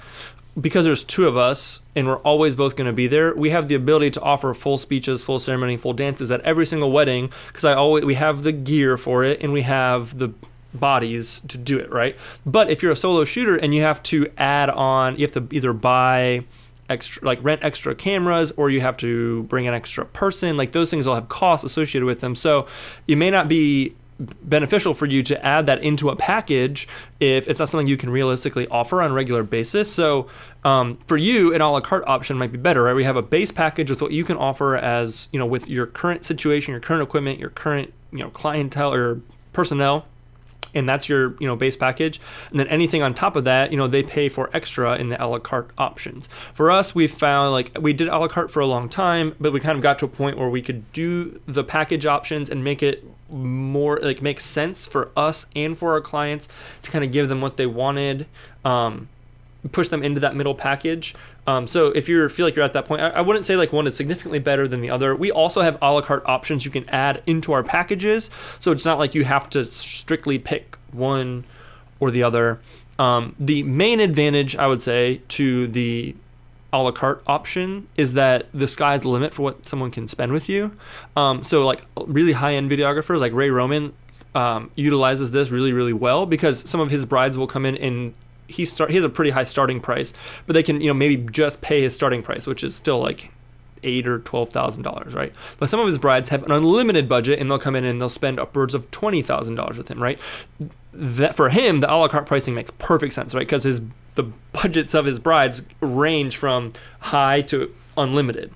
because there's two of us and we're always both going to be there, we have the ability to offer full speeches, full ceremony, full dances at every single wedding, because we have the gear for it and we have the bodies to do it, right? But if you're a solo shooter and you have to add on, you have to either buy extra, like rent extra cameras, or you have to bring an extra person, like those things all have costs associated with them. So it may not be beneficial for you to add that into a package if it's not something you can realistically offer on a regular basis. So for you, an a la carte option might be better, right? We have a base package with what you can offer as, with your current situation, your current equipment, your current, clientele or personnel. And that's your, base package. And then anything on top of that, they pay for extra in the a la carte options. For us, we found like we did a la carte for a long time, but we kind of got to a point where we could do the package options and make it more like make sense for us and for our clients to kind of give them what they wanted, push them into that middle package. So if you feel like you're at that point, I wouldn't say like one is significantly better than the other. We also have a la carte options you can add into our packages. So it's not like you have to strictly pick one or the other. The main advantage, I would say, to the a la carte option is that the sky's the limit for what someone can spend with you. So like really high-end videographers like Ray Roman utilizes this really, really well, because some of his brides will come in and he has a pretty high starting price, but they can maybe just pay his starting price, which is still like $8,000 or $12,000, right? But some of his brides have an unlimited budget and they'll come in and they'll spend upwards of $20,000 with him, right? That for him, the a la carte pricing makes perfect sense, right? Because the budgets of his brides range from high to unlimited.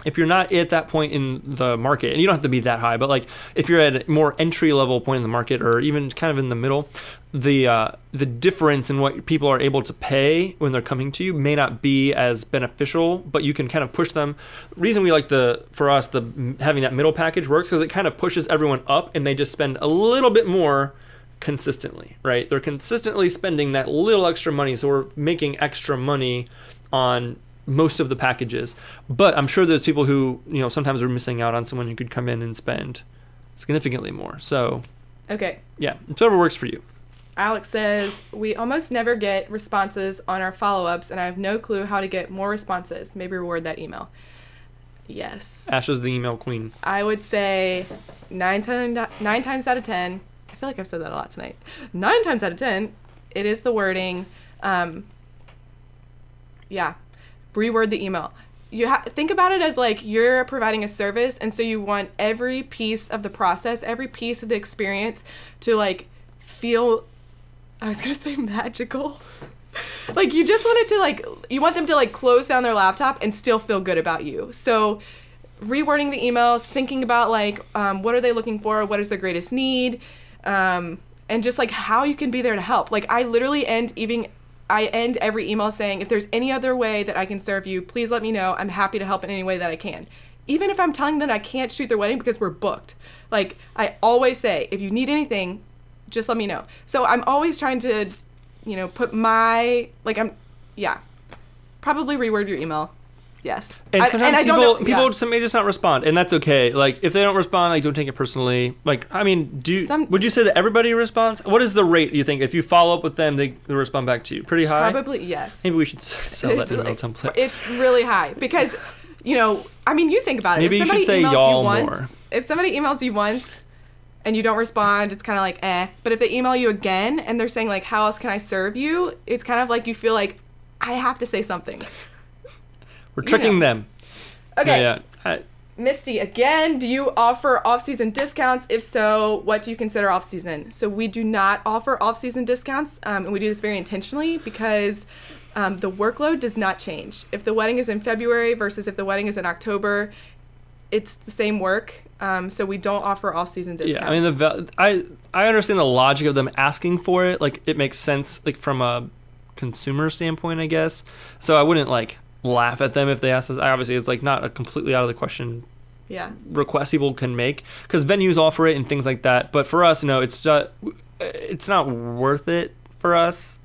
If you're not at that point in the market, and you don't have to be that high, but like if you're at a more entry level point in the market, or even kind of in the middle, the difference in what people are able to pay when they're coming to you may not be as beneficial, but you can kind of push them. The reason we like having that middle package works because it kind of pushes everyone up and they just spend a little bit more consistently, right? They're consistently spending that little extra money, so we're making extra money on most of the packages. But I'm sure there's people who sometimes are missing out on someone who could come in and spend significantly more. So okay, yeah, it's whatever works for you. Alex says, we almost never get responses on our follow-ups, and I have no clue how to get more responses. Maybe reward that email. Yes, Asha's the email queen. I would say 9 times out of 10, I feel like I've said that a lot tonight, 9 times out of 10 it is the wording. Reword the email. Think about it as like you're providing a service, and so you want every piece of the process, every piece of the experience to like feel, I was gonna say magical. Like you just want it to like, you want them to like close down their laptop and still feel good about you. So rewording the emails, thinking about like what are they looking for, what is their greatest need, and just like how you can be there to help. Like I literally end every email saying, if there's any other way that I can serve you, please let me know. I'm happy to help in any way that I can. Even if I'm telling them I can't shoot their wedding because we're booked. Like I always say, if you need anything, just let me know. So I'm always trying to, put probably reword your email. Yes. And sometimes people may just not respond, and that's okay. Like if they don't respond, like don't take it personally. Like I mean, would you say that everybody responds? What is the rate you think if you follow up with them, they respond back to you? Pretty high? Probably yes. Maybe we should sell that email template. It's really high because, you think about it. Maybe you should say y'all more. If somebody emails you once and you don't respond, it's kind of like eh. But if they email you again and they're saying like, how else can I serve you? It's kind of like you feel like I have to say something. We're tricking them. Okay. Yeah. Misty, again, do you offer off-season discounts? If so, what do you consider off-season? So we do not offer off-season discounts, and we do this very intentionally because the workload does not change. If the wedding is in February versus if the wedding is in October, it's the same work. So we don't offer off-season discounts. Yeah, I mean, I understand the logic of them asking for it. Like, it makes sense, like, from a consumer standpoint, I guess. So I wouldn't, like, laugh at them if they ask us. Obviously, it's, like, not a completely out of the question request people can make, because venues offer it and things like that. But for us, no, it's not worth it for us.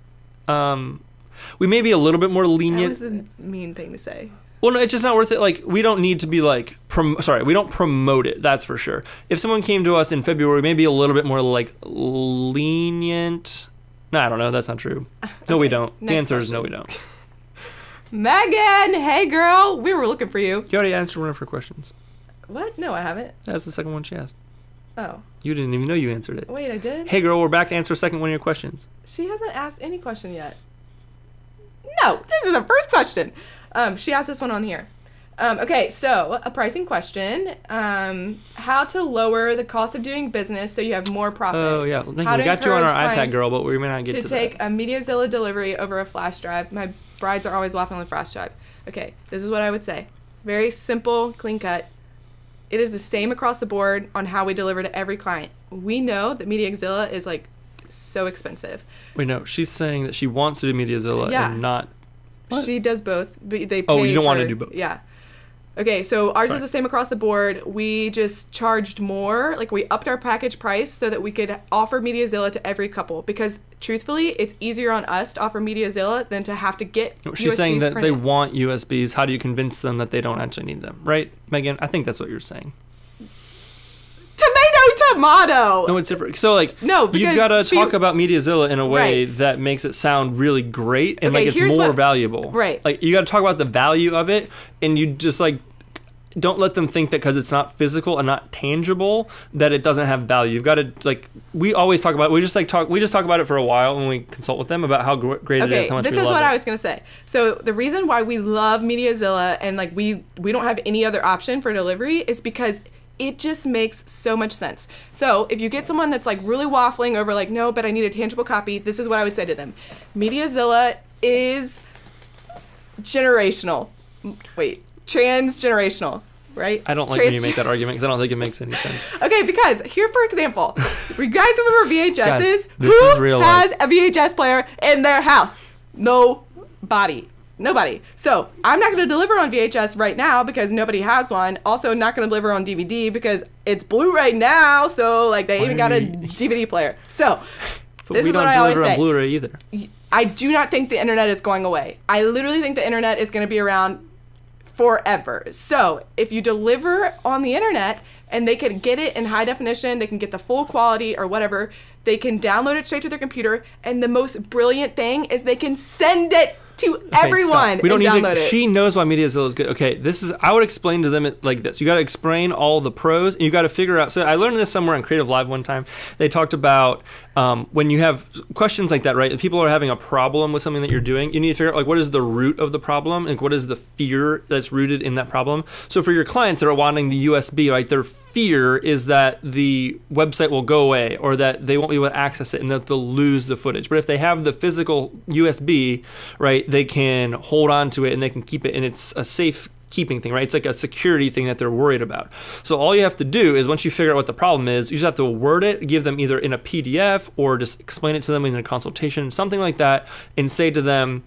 We may be a little bit more lenient. That was a mean thing to say. Well, no, it's just not worth it. Like, we don't need to be like, we don't promote it. That's for sure. If someone came to us in February, maybe a little bit more like lenient. No, I don't know. That's not true. No, we don't. The answer is no, we don't. Megan, hey girl, we were looking for you. You already answered one of her questions. What? No, I haven't. That's the second one she asked. Oh. You didn't even know you answered it. Wait, I did? Hey girl, we're back to answer a second one of your questions. She hasn't asked any question yet. No, this is the first question. She asked this one on here. Okay, so a pricing question. How to lower the cost of doing business so you have more profit. Oh, yeah. We got you on our iPad, girl, but we may not get to that. To take a MediaZilla delivery over a flash drive. My brides are always waffling on the flash drive. Okay, this is what I would say. Very simple, clean cut. It is the same across the board on how we deliver to every client. We know that MediaZilla is, like, so expensive. Wait, no. She's saying that she wants to do MediaZilla and not... What? She does both, but they pay. Oh, you don't want to do both. Yeah. Okay, so ours is the same across the board. We just charged more, like we upped our package price so that we could offer MediaZilla to every couple. Because truthfully, it's easier on us to offer MediaZilla than to have to get no, she's USBs saying that printed. they want USBs. How do you convince them that they don't actually need them? Right, Megan? I think that's what you're saying. Tomato. No, it's different. So, like, no, because you've got to talk about MediaZilla in a way right. that makes it sound really great and, okay, like, it's more valuable. Right. Like, you got to talk about the value of it, and you just, like, don't let them think that because it's not physical and not tangible that it doesn't have value. You've got to, like, we always talk about it. We just talk about it for a while when we consult with them about how great it is, how much we love it. This is what I was going to say. So the reason why we love MediaZilla and, like, we don't have any other option for delivery is because it just makes so much sense. So if you get someone that's, like, really waffling over, like, no, but I need a tangible copy, this is what I would say to them. MediaZilla is generational. Wait, transgenerational, right? I don't like when you make that argument because I don't think it makes any sense. Okay, because here, for example, you guys remember VHSs? Guys, Who has a VHS player in their house? Nobody. So I'm not going to deliver on VHS right now because nobody has one. Also, not going to deliver on DVD because it's Blu-ray now. So, like, they even got a DVD player. So this is what I always say. We don't deliver on Blu-ray either. I do not think the internet is going away. I literally think the internet is going to be around forever. So if you deliver on the internet and they can get it in high definition, they can get the full quality or whatever, they can download it straight to their computer. And the most brilliant thing is they can send it to everyone. We don't and need download to. it. She knows why MediaZilla is good. Okay, I would explain to them like this. You got to explain all the pros, and you got to figure out. So I learned this somewhere on Creative Live one time. They talked about when you have questions like that, right? People are having a problem with something that you're doing. You need to figure out, like, what is the root of the problem, and what is the fear that's rooted in that problem. So for your clients that are wanting the USB, right, their fear is that the website will go away or that they won't be able to access it and that they'll lose the footage. But if they have the physical USB, right, they can hold on to it and they can keep it, and it's a safe keeping thing, right? It's like a security thing that they're worried about. So all you have to do is, once you figure out what the problem is, you just have to word it, give them either in a PDF or just explain it to them in a consultation, something like that, and say to them,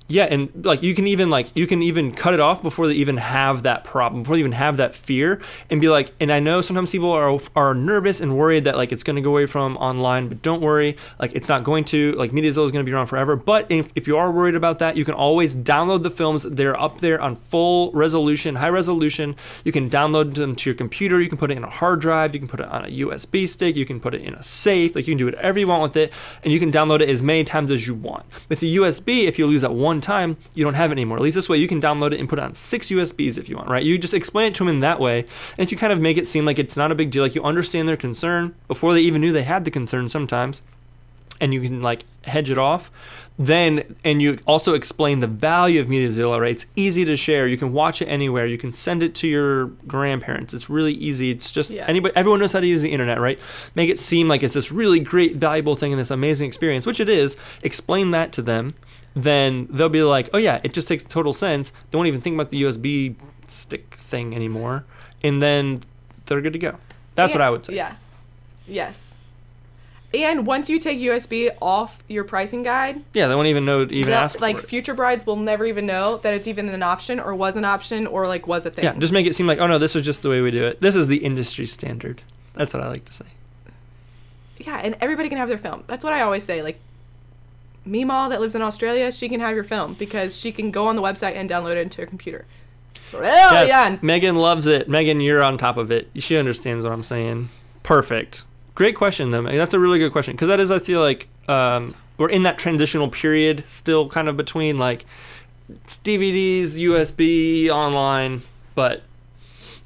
yeah, and like you can even cut it off before they even have that problem, before they even have that fear, and be like, and I know sometimes people are nervous and worried that, like, it's going to go away from online, but don't worry, like, it's not going to. Like, MediaZilla is going to be around forever. But if you are worried about that, you can always download the films. They're up there on full resolution, high resolution. You can download them to your computer. You can put it in a hard drive. You can put it on a USB stick. You can put it in a safe. Like, you can do whatever you want with it, and you can download it as many times as you want. With the USB, if you lose that one time, you don't have it anymore. At least this way you can download it and put it on 6 USBs if you want, right? You just explain it to them in that way, and if you kind of make it seem like it's not a big deal, like you understand their concern before they even knew they had the concern sometimes, and you can like hedge it off, then, and you also explain the value of MediaZilla, right? It's easy to share. You can watch it anywhere. You can send it to your grandparents. It's really easy. It's just everyone knows how to use the internet, right? Make it seem like it's this really great, valuable thing and this amazing experience, which it is. Explain that to them. Then they'll be like, oh yeah, it just makes total sense. They won't even think about the USB stick thing anymore. And then they're good to go. That's what I would say. Yeah. Yes. And once you take USB off your pricing guide, yeah, they won't even know to even ask like for it. future brides will never even know that it's even an option or was an option or like was a thing. Yeah, just make it seem like, oh no, this is just the way we do it. This is the industry standard. That's what I like to say. Yeah, and everybody can have their film. That's what I always say. Like, Meemaw that lives in Australia, she can have your film because she can go on the website and download it into her computer. Yes, Brilliant. Megan loves it. Megan, you're on top of it. She understands what I'm saying. Perfect. Great question, though. That's a really good question because that is, I feel like, we're in that transitional period still kind of between like DVDs, USB, online, but.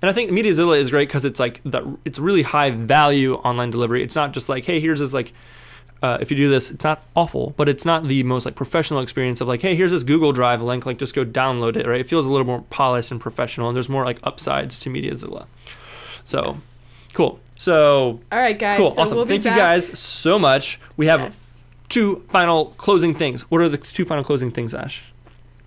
And I think MediaZilla is great because it's like it's really high value online delivery. It's not just like, hey, here's this like, if you do this, it's not awful, but it's not the most like professional experience of like, hey, here's this Google Drive link, like just go download it, right? It feels a little more polished and professional, and there's more like upsides to MediaZilla. So, cool. So, all right, guys. Cool, so awesome. We'll Thank you guys so much. We have two final closing things. What are the two final closing things, Ash?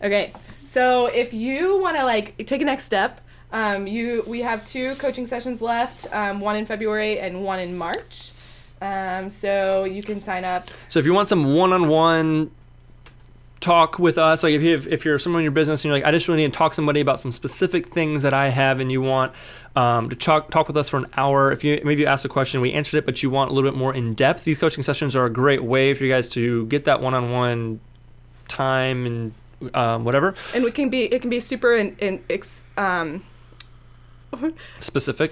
Okay, so if you want to like take a next step, we have 2 coaching sessions left, one in February and one in March. So you can sign up. So if you want some one-on-one talk with us, like if you're someone in your business and you're like, I just really need to talk to somebody about some specific things that I have, and you want to talk with us for an hour. If you maybe you asked a question, we answered it, but you want a little bit more in depth, these coaching sessions are a great way for you guys to get that one-on-one time and whatever. And it can be super specific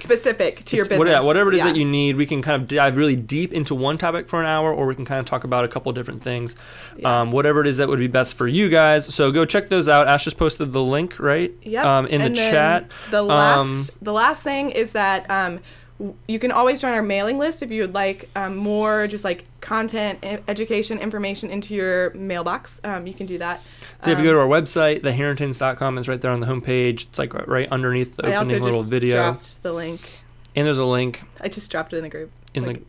to your business. Whatever it is that you need, we can kind of dive really deep into one topic for an hour, or we can kind of talk about a couple different things. Whatever it is that would be best for you guys. So go check those out. Ash just posted the link, right? Yep. In the chat. The last thing is that you can always join our mailing list if you would like more just like content, education, information into your mailbox. You can do that. So if you go to our website, theharringtons.com, it's right there on the homepage. It's like right underneath the opening little video. I also just dropped the link. And there's a link. I just dropped it in the group.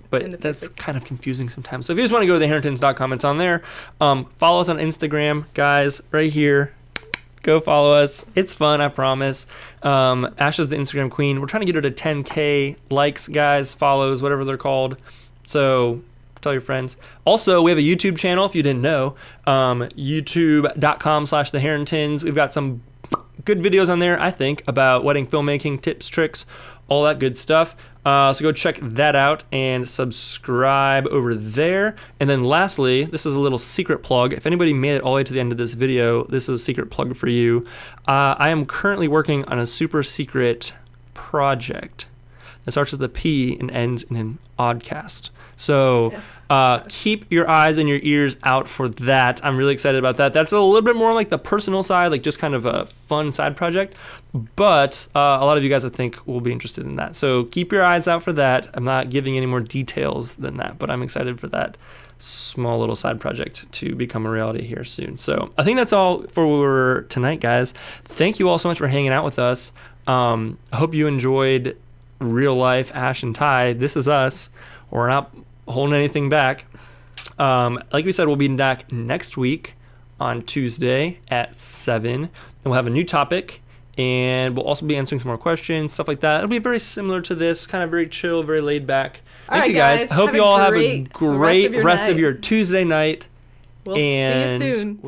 But that's kind of confusing sometimes. So if you just want to go to theharringtons.com, it's on there. Follow us on Instagram, guys, right here. Go follow us. It's fun, I promise. Ash is the Instagram queen. We're trying to get her to 10K likes, guys, follows, whatever they're called. So tell your friends. Also, we have a YouTube channel, if you didn't know. YouTube.com/theharringtons. We've got some good videos on there, I think, about wedding filmmaking, tips, tricks, all that good stuff. So go check that out and subscribe over there. And then lastly, this is a little secret plug. If anybody made it all the way to the end of this video, this is a secret plug for you. I am currently working on a super secret project that starts with a P and ends in an oddcast. So keep your eyes and your ears out for that. I'm really excited about that. That's a little bit more like the personal side, like just kind of a fun side project. But a lot of you guys, I think, will be interested in that. So keep your eyes out for that. I'm not giving any more details than that, but I'm excited for that small little side project to become a reality here soon. So I think that's all for tonight, guys. Thank you all so much for hanging out with us. I hope you enjoyed real life Ash and Ty. This is us. We're not holding anything back. Like we said, we'll be back next week on Tuesday at 7. And we'll have a new topic. And we'll also be answering some more questions, stuff like that. It'll be very similar to this, kind of very chill, very laid back. Thank you guys. I hope you all have a great rest of your Tuesday night. We'll see you soon.